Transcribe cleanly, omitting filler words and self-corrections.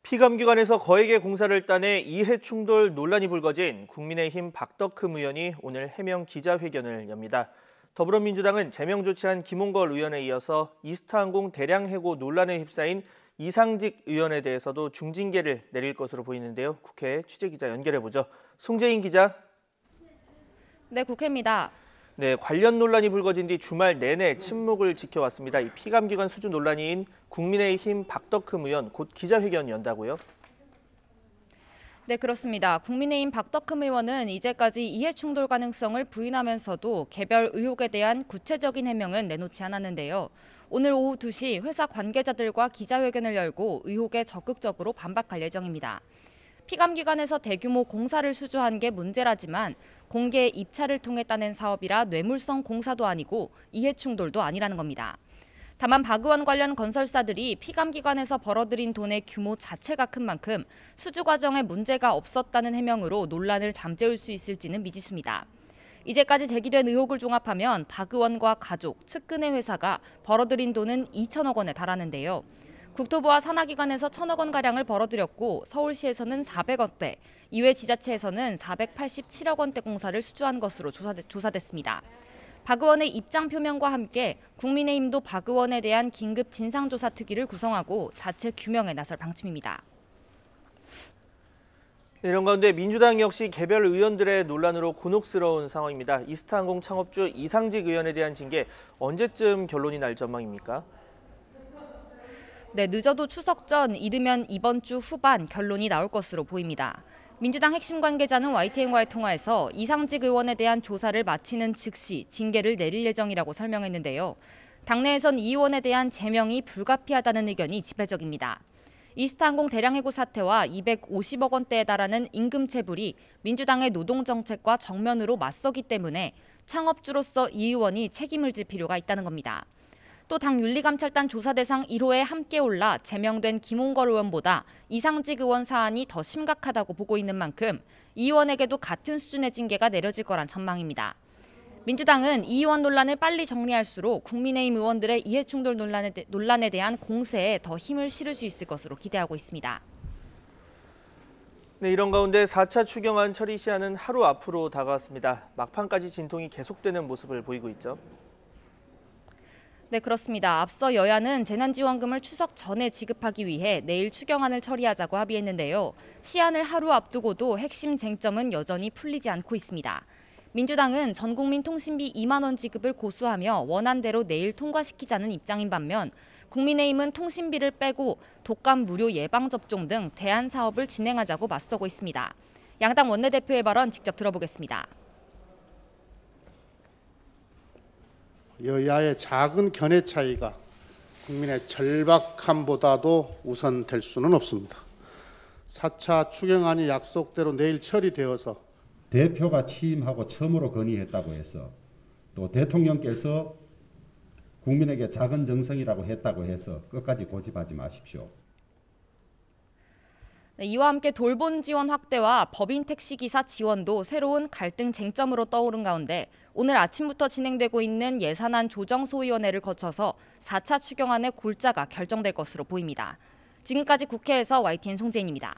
피감기관에서 거액의 공사를 따내 이해 충돌 논란이 불거진 국민의힘 박덕흠 의원이 오늘 해명 기자회견을 엽니다. 더불어민주당은 제명 조치한 김홍걸 의원에 이어서 이스타항공 대량 해고 논란에 휩싸인 이상직 의원에 대해서도 중징계를 내릴 것으로 보이는데요. 국회 취재기자 연결해보죠. 송재인 기자. 네, 국회입니다. 네, 관련 논란이 불거진 뒤 주말 내내 침묵을 지켜왔습니다. 이 피감기관 수주 논란인 국민의힘 박덕흠 의원 곧 기자회견 연다고요? 네, 그렇습니다. 국민의힘 박덕흠 의원은 이제까지 이해충돌 가능성을 부인하면서도 개별 의혹에 대한 구체적인 해명은 내놓지 않았는데요. 오늘 오후 2시 회사 관계자들과 기자회견을 열고 의혹에 적극적으로 반박할 예정입니다. 피감기관에서 대규모 공사를 수주한 게 문제라지만 공개 입찰을 통해 따낸 사업이라 뇌물성 공사도 아니고 이해충돌도 아니라는 겁니다. 다만 박 의원 관련 건설사들이 피감기관에서 벌어들인 돈의 규모 자체가 큰 만큼 수주 과정에 문제가 없었다는 해명으로 논란을 잠재울 수 있을지는 미지수입니다. 이제까지 제기된 의혹을 종합하면 박 의원과 가족, 측근의 회사가 벌어들인 돈은 2천억 원에 달하는데요. 국토부와 산하기관에서 1,000억 원가량을 벌어들였고 서울시에서는 400억대, 이외 지자체에서는 487억 원대 공사를 수주한 것으로 조사됐습니다. 박 의원의 입장 표명과 함께 국민의힘도 박 의원에 대한 긴급 진상조사 특위를 구성하고 자체 규명에 나설 방침입니다. 네, 이런 가운데 민주당 역시 개별 의원들의 논란으로 곤혹스러운 상황입니다. 이스타항공 창업주 이상직 의원에 대한 징계 언제쯤 결론이 날 전망입니까? 네, 늦어도 추석 전 이르면 이번 주 후반 결론이 나올 것으로 보입니다. 민주당 핵심 관계자는 YTN과의 통화에서 이상직 의원에 대한 조사를 마치는 즉시 징계를 내릴 예정이라고 설명했는데요. 당내에선 이 의원에 대한 제명이 불가피하다는 의견이 지배적입니다. 이스타항공 대량 해고 사태와 250억 원대에 달하는 임금 체불이 민주당의 노동정책과 정면으로 맞서기 때문에 창업주로서 이 의원이 책임을 질 필요가 있다는 겁니다. 또 당 윤리감찰단 조사 대상 1호에 함께 올라 제명된 김홍걸 의원보다 이상직 의원 사안이 더 심각하다고 보고 있는 만큼 이 의원에게도 같은 수준의 징계가 내려질 거란 전망입니다. 민주당은 이 의원 논란을 빨리 정리할수록 국민의힘 의원들의 이해충돌 논란에 대한 공세에 더 힘을 실을 수 있을 것으로 기대하고 있습니다. 네, 이런 가운데 4차 추경안 처리 시한은 하루 앞으로 다가왔습니다. 막판까지 진통이 계속되는 모습을 보이고 있죠. 네, 그렇습니다. 앞서 여야는 재난지원금을 추석 전에 지급하기 위해 내일 추경안을 처리하자고 합의했는데요. 시한을 하루 앞두고도 핵심 쟁점은 여전히 풀리지 않고 있습니다. 민주당은 전국민 통신비 2만 원 지급을 고수하며 원안대로 내일 통과시키자는 입장인 반면 국민의힘은 통신비를 빼고 독감 무료 예방접종 등 대안 사업을 진행하자고 맞서고 있습니다. 양당 원내대표의 발언 직접 들어보겠습니다. 여야의 작은 견해 차이가 국민의 절박함보다도 우선될 수는 없습니다. 4차 추경안이 약속대로 내일 처리되어서 대표가 취임하고 처음으로 건의했다고 해서 또 대통령께서 국민에게 작은 정성이라고 했다고 해서 끝까지 고집하지 마십시오. 네, 이와 함께 돌봄 지원 확대와 법인 택시기사 지원도 새로운 갈등 쟁점으로 떠오른 가운데 오늘 아침부터 진행되고 있는 예산안 조정소위원회를 거쳐서 4차 추경안의 골자가 결정될 것으로 보입니다. 지금까지 국회에서 YTN 송재인입니다.